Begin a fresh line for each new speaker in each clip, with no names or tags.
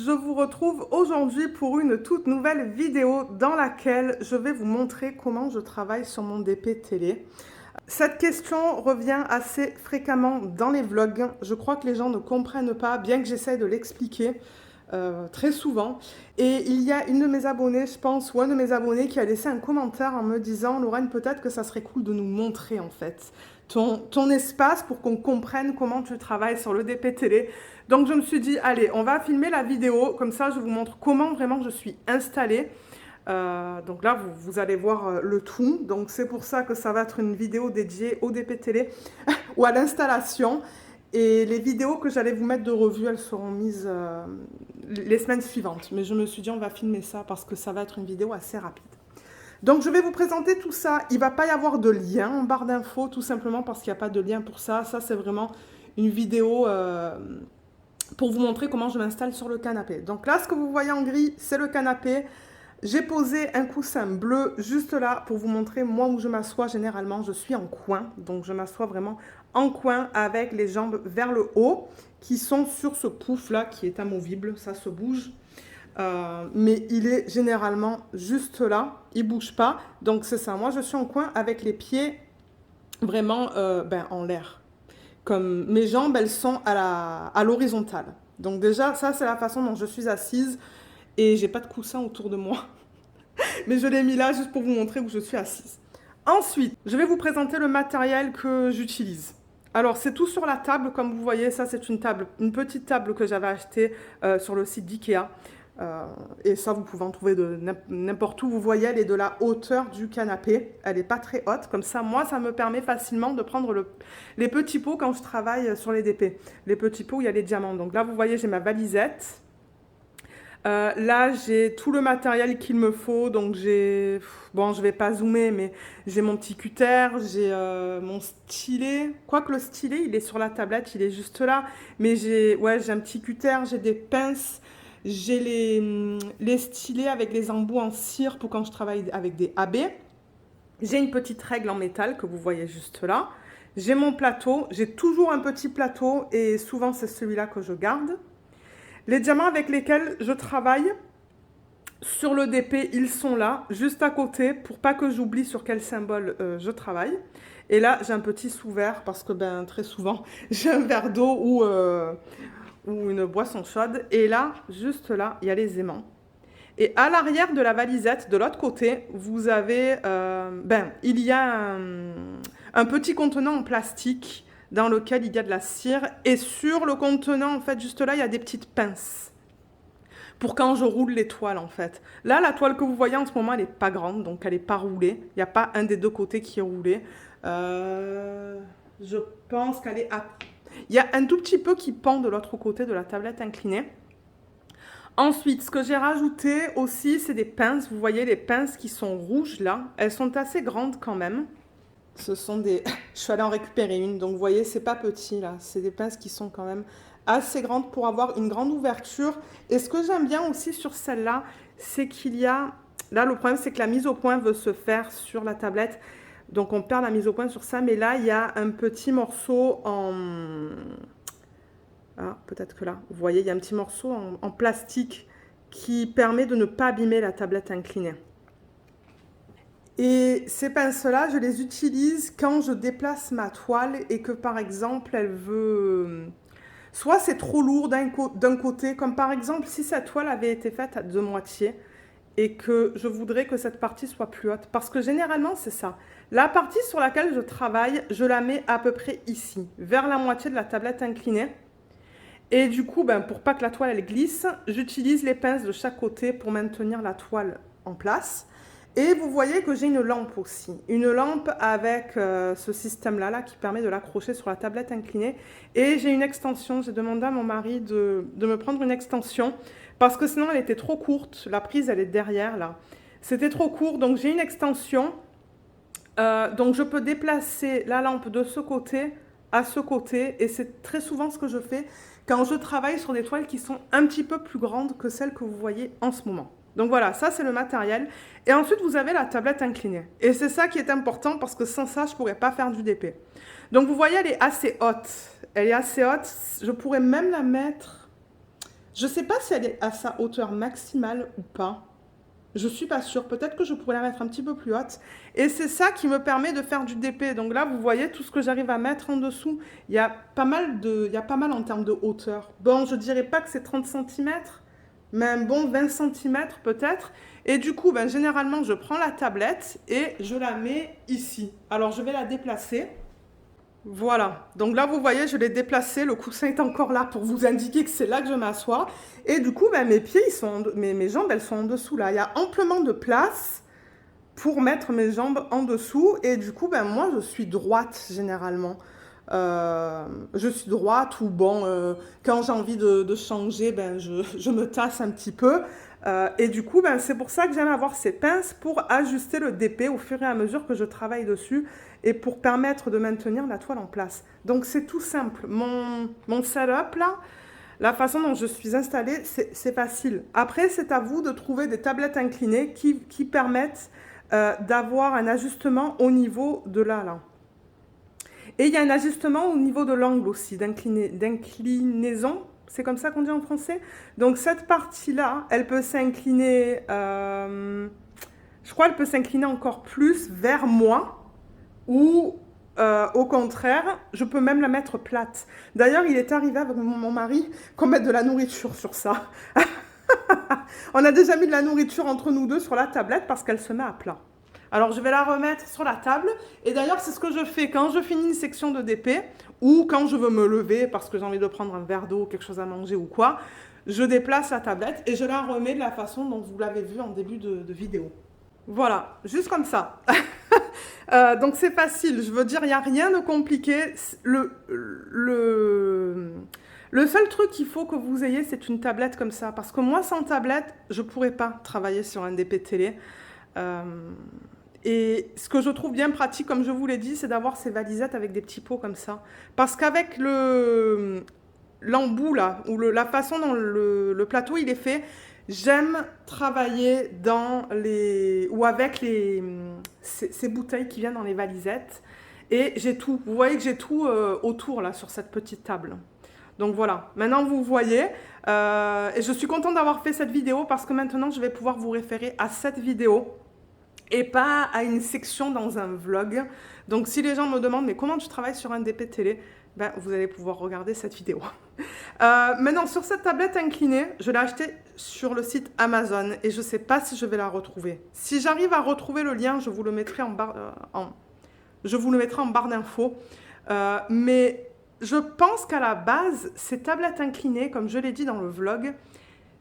je vous retrouve aujourd'hui pour une toute nouvelle vidéo dans laquelle je vais vous montrer comment je travaille sur mon DP télé. Cette question revient assez fréquemment dans les vlogs. Je crois que les gens ne comprennent pas, bien que j'essaie de l'expliquer très souvent. Et il y a une de mes abonnées, je pense, ou un de mes abonnés qui a laissé un commentaire en me disant « Lorraine, peut-être que ça serait cool de nous montrer en fait ton espace pour qu'on comprenne comment tu travailles sur le DP télé. » Donc je me suis dit, allez, on va filmer la vidéo, comme ça je vous montre comment vraiment je suis installée. Donc là, vous allez voir le tout. Donc c'est pour ça que ça va être une vidéo dédiée au DP télé ou à l'installation. Et les vidéos que j'allais vous mettre de revue, elles seront mises les semaines suivantes. Mais je me suis dit, on va filmer ça parce que ça va être une vidéo assez rapide. Donc je vais vous présenter tout ça. Il ne va pas y avoir de lien en barre d'infos, tout simplement parce qu'il n'y a pas de lien pour ça. Ça, c'est vraiment une vidéo pour vous montrer comment je m'installe sur le canapé. Donc là, ce que vous voyez en gris, c'est le canapé. J'ai posé un coussin bleu juste là pour vous montrer moi où je m'assois. Généralement, je suis en coin. Donc je m'assois vraiment en coin avec les jambes vers le haut qui sont sur ce pouf-là qui est amovible. Ça se bouge. Mais il est généralement juste là. Il ne bouge pas. Donc c'est ça. Moi, je suis en coin avec les pieds vraiment en l'air. Comme mes jambes, elles sont à l'horizontale. Donc déjà, ça, c'est la façon dont je suis assise. Et j'ai pas de coussin autour de moi. Mais je l'ai mis là juste pour vous montrer où je suis assise. Ensuite, je vais vous présenter le matériel que j'utilise. Alors, c'est tout sur la table, comme vous voyez. Ça, c'est une petite table que j'avais achetée sur le site d'IKEA. Et ça, vous pouvez en trouver de n'importe où. Vous voyez, elle est de la hauteur du canapé. Elle n'est pas très haute. Comme ça, moi, ça me permet facilement de prendre les petits pots quand je travaille sur les DP. Les petits pots où il y a les diamants. Donc là, vous voyez, j'ai ma valisette. Là, j'ai tout le matériel qu'il me faut. Donc j'ai... Bon, je vais pas zoomer, mais j'ai mon petit cutter, j'ai mon stylet. Quoique le stylet, il est sur la tablette, il est juste là. Mais j'ai un petit cutter, j'ai des pinces. J'ai les stylets avec les embouts en cire pour quand je travaille avec des AB. J'ai une petite règle en métal que vous voyez juste là. J'ai mon plateau. J'ai toujours un petit plateau et souvent c'est celui-là que je garde. Les diamants avec lesquels je travaille sur le DP, ils sont là, juste à côté, pour pas que j'oublie sur quel symbole je travaille. Et là, j'ai un petit sous-verre parce que très souvent, j'ai un verre d'eau ou une boisson chaude. Et là, juste là, il y a les aimants. Et à l'arrière de la valisette, de l'autre côté, vous avez, il y a un petit contenant en plastique dans lequel il y a de la cire. Et sur le contenant, en fait, juste là, il y a des petites pinces pour quand je roule les toiles, en fait. Là, la toile que vous voyez en ce moment, elle n'est pas grande, donc elle n'est pas roulée. Il n'y a pas un des deux côtés qui est roulé. Je pense qu'elle est à... Il y a un tout petit peu qui pend de l'autre côté de la tablette inclinée. Ensuite, ce que j'ai rajouté aussi, c'est des pinces. Vous voyez les pinces qui sont rouges là. Elles sont assez grandes quand même. Ce sont des... Je suis allée en récupérer une. Donc vous voyez, c'est pas petit là. C'est des pinces qui sont quand même assez grandes pour avoir une grande ouverture. Et ce que j'aime bien aussi sur celle-là, c'est qu'il y a... Là, le problème, c'est que la mise au point veut se faire sur la tablette. Donc on perd la mise au point sur ça. Mais là, il y a un petit morceau en... Ah, peut-être que là, vous voyez, il y a un petit morceau en plastique qui permet de ne pas abîmer la tablette inclinée. Et ces pinces-là, je les utilise quand je déplace ma toile et que, par exemple, elle veut... Soit c'est trop lourd d'un côté, comme par exemple, si cette toile avait été faite à deux moitiés et que je voudrais que cette partie soit plus haute. Parce que généralement, c'est ça. La partie sur laquelle je travaille, je la mets à peu près ici, vers la moitié de la tablette inclinée. Et du coup, pour pas que la toile elle glisse, j'utilise les pinces de chaque côté pour maintenir la toile en place. Et vous voyez que j'ai une lampe aussi. Une lampe avec ce système-là qui permet de l'accrocher sur la tablette inclinée. Et j'ai une extension. J'ai demandé à mon mari de me prendre une extension parce que sinon elle était trop courte. La prise, elle est derrière là. C'était trop court, donc j'ai une extension. Donc je peux déplacer la lampe de ce côté à ce côté. Et c'est très souvent ce que je fais quand je travaille sur des toiles qui sont un petit peu plus grandes que celles que vous voyez en ce moment. Donc voilà, ça c'est le matériel. Et ensuite, vous avez la tablette inclinée. Et c'est ça qui est important parce que sans ça, je ne pourrais pas faire du DP. Donc vous voyez, elle est assez haute. Elle est assez haute. Je pourrais même la mettre Je ne sais pas si elle est à sa hauteur maximale ou pas. Je suis pas sûre. Peut-être que je pourrais la mettre un petit peu plus haute. Et c'est ça qui me permet de faire du DP. Donc là, vous voyez tout ce que j'arrive à mettre en dessous. Il y a pas mal en termes de hauteur. Bon, je dirais pas que c'est 30 centimètres, mais un bon 20 centimètres peut-être. Et du coup, ben, généralement, je prends la tablette et je la mets ici. Alors, je vais la déplacer. Voilà, donc là vous voyez, je l'ai déplacé, le coussin est encore là pour vous indiquer que c'est là que je m'assois. Et du coup, ben, mes pieds, mes jambes, elles sont en dessous là. Il y a amplement de place pour mettre mes jambes en dessous. Et du coup, ben, moi, je suis droite généralement. Je suis droite ou bon, quand j'ai envie de changer, ben, je me tasse un petit peu. Et du coup, ben, c'est pour ça que j'aime avoir ces pinces pour ajuster le DP au fur et à mesure que je travaille dessus et pour permettre de maintenir la toile en place. Donc c'est tout simple. Mon setup là, la façon dont je suis installée, c'est facile. Après, c'est à vous de trouver des tablettes inclinées qui permettent d'avoir un ajustement au niveau de là. Et il y a un ajustement au niveau de l'angle aussi, d'inclinaison. C'est comme ça qu'on dit en français. Donc cette partie-là, elle peut s'incliner, je crois qu'elle peut s'incliner encore plus vers moi. Ou au contraire, je peux même la mettre plate. D'ailleurs, il est arrivé avec mon mari qu'on mette de la nourriture sur ça. On a déjà mis de la nourriture entre nous deux sur la tablette parce qu'elle se met à plat. Alors, je vais la remettre sur la table. Et d'ailleurs, c'est ce que je fais quand je finis une section de DP ou quand je veux me lever parce que j'ai envie de prendre un verre d'eau, quelque chose à manger ou quoi. Je déplace la tablette et je la remets de la façon dont vous l'avez vu en début de vidéo. Voilà, juste comme ça. Donc c'est facile, je veux dire, il n'y a rien de compliqué. Le seul truc qu'il faut que vous ayez, c'est une tablette comme ça. Parce que moi, sans tablette, je ne pourrais pas travailler sur un DP télé. Et ce que je trouve bien pratique, comme je vous l'ai dit, c'est d'avoir ces valisettes avec des petits pots comme ça. Parce qu'avec l'embout là, ou la façon dont le plateau il est fait, j'aime travailler avec ces bouteilles qui viennent dans les valisettes. Et j'ai tout. Vous voyez que j'ai tout autour là sur cette petite table. Donc voilà. Maintenant vous voyez. Et je suis contente d'avoir fait cette vidéo parce que maintenant je vais pouvoir vous référer à cette vidéo et pas à une section dans un vlog. Donc si les gens me demandent mais comment tu travailles sur un DP télé, ben, vous allez pouvoir regarder cette vidéo. Maintenant, sur cette tablette inclinée, je l'ai achetée sur le site Amazon et je ne sais pas si je vais la retrouver. Si j'arrive à retrouver le lien, je vous le mettrai en barre, d'infos. Mais je pense qu'à la base, ces tablettes inclinées, comme je l'ai dit dans le vlog,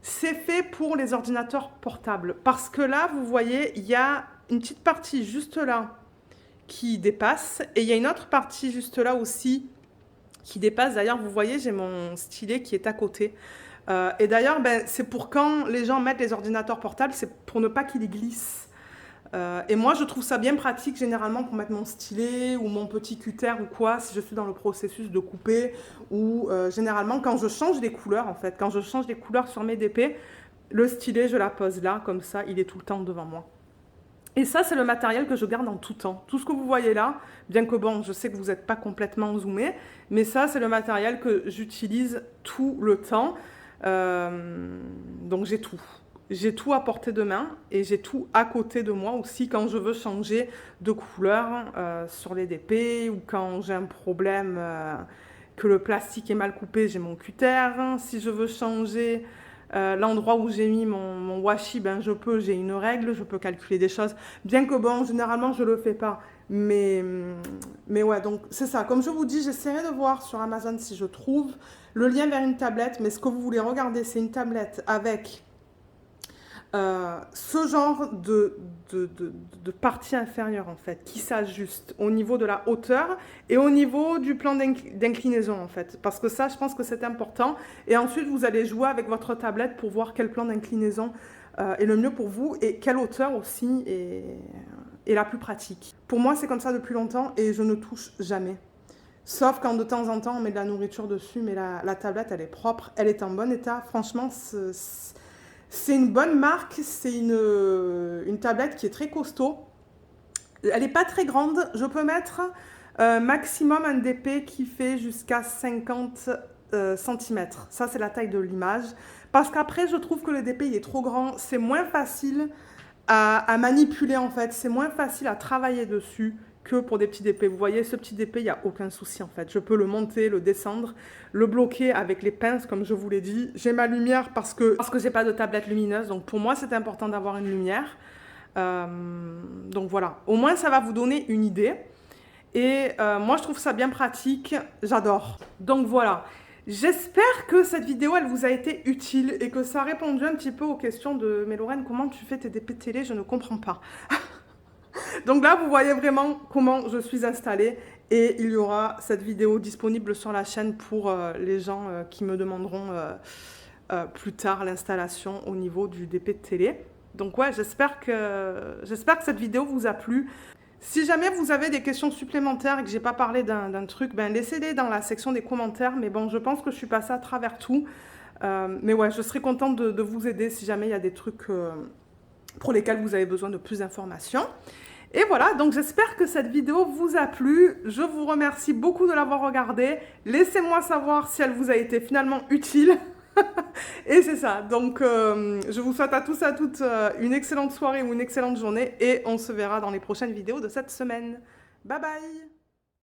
c'est fait pour les ordinateurs portables. Parce que là, vous voyez, il y a une petite partie juste là qui dépasse et il y a une autre partie juste là aussi qui dépasse. D'ailleurs, vous voyez, j'ai mon stylet qui est à côté. Et d'ailleurs, ben, c'est pour quand les gens mettent les ordinateurs portables, c'est pour ne pas qu'ils glissent. Et moi, je trouve ça bien pratique, généralement, pour mettre mon stylet ou mon petit cutter ou quoi, si je suis dans le processus de couper. Ou généralement, quand je change les couleurs, en fait, quand je change les couleurs sur mes DP, le stylet, je la pose là, comme ça, il est tout le temps devant moi. Et ça, c'est le matériel que je garde en tout temps. Tout ce que vous voyez là, bien que bon, je sais que vous n'êtes pas complètement zoomé, mais ça, c'est le matériel que j'utilise tout le temps. Donc j'ai tout. J'ai tout à portée de main et j'ai tout à côté de moi aussi quand je veux changer de couleur sur les DP ou quand j'ai un problème que le plastique est mal coupé, j'ai mon cutter. Si je veux changer l'endroit où j'ai mis mon washi, ben j'ai une règle, je peux calculer des choses. Bien que bon, généralement, je ne le fais pas. Mais ouais, donc c'est ça. Comme je vous dis, j'essaierai de voir sur Amazon si je trouve le lien vers une tablette. Mais ce que vous voulez regarder, c'est une tablette avec ce genre de partie inférieure, en fait, qui s'ajuste au niveau de la hauteur et au niveau du plan d'inclinaison, en fait. Parce que ça, je pense que c'est important. Et ensuite, vous allez jouer avec votre tablette pour voir quel plan d'inclinaison est le mieux pour vous et quelle hauteur aussi est la plus pratique. Pour moi, c'est comme ça depuis longtemps et je ne touche jamais. Sauf quand de temps en temps, on met de la nourriture dessus, mais la tablette, elle est propre, elle est en bon état. Franchement, c'est une bonne marque, c'est une tablette qui est très costaud. Elle n'est pas très grande. Je peux mettre maximum un DP qui fait jusqu'à 50 cm. Ça, c'est la taille de l'image. Parce qu'après, je trouve que le DP, il est trop grand. C'est moins facile à manipuler, en fait. C'est moins facile à travailler dessus que pour des petits DP. Vous voyez, ce petit DP, il n'y a aucun souci, en fait. Je peux le monter, le descendre, le bloquer avec les pinces, comme je vous l'ai dit. J'ai ma lumière parce que j'ai pas de tablette lumineuse. Donc, pour moi, c'est important d'avoir une lumière. Donc, voilà. Au moins, ça va vous donner une idée. Et moi, je trouve ça bien pratique. J'adore. Donc, voilà. J'espère que cette vidéo, elle vous a été utile et que ça a répondu un petit peu aux questions de « Mais Lorraine, comment tu fais tes DP télé? Je ne comprends pas. » Donc là, vous voyez vraiment comment je suis installée et il y aura cette vidéo disponible sur la chaîne pour les gens qui me demanderont plus tard l'installation au niveau du DP de télé. Donc ouais, j'espère que cette vidéo vous a plu. Si jamais vous avez des questions supplémentaires et que j'ai pas parlé d'un truc, ben laissez-les dans la section des commentaires. Mais bon, je pense que je suis passée à travers tout. Mais ouais, je serais contente de vous aider si jamais il y a des trucs pour lesquels vous avez besoin de plus d'informations. Et voilà, donc j'espère que cette vidéo vous a plu. Je vous remercie beaucoup de l'avoir regardée. Laissez-moi savoir si elle vous a été finalement utile. Et c'est ça, donc je vous souhaite à tous et à toutes une excellente soirée ou une excellente journée et on se verra dans les prochaines vidéos de cette semaine. Bye bye!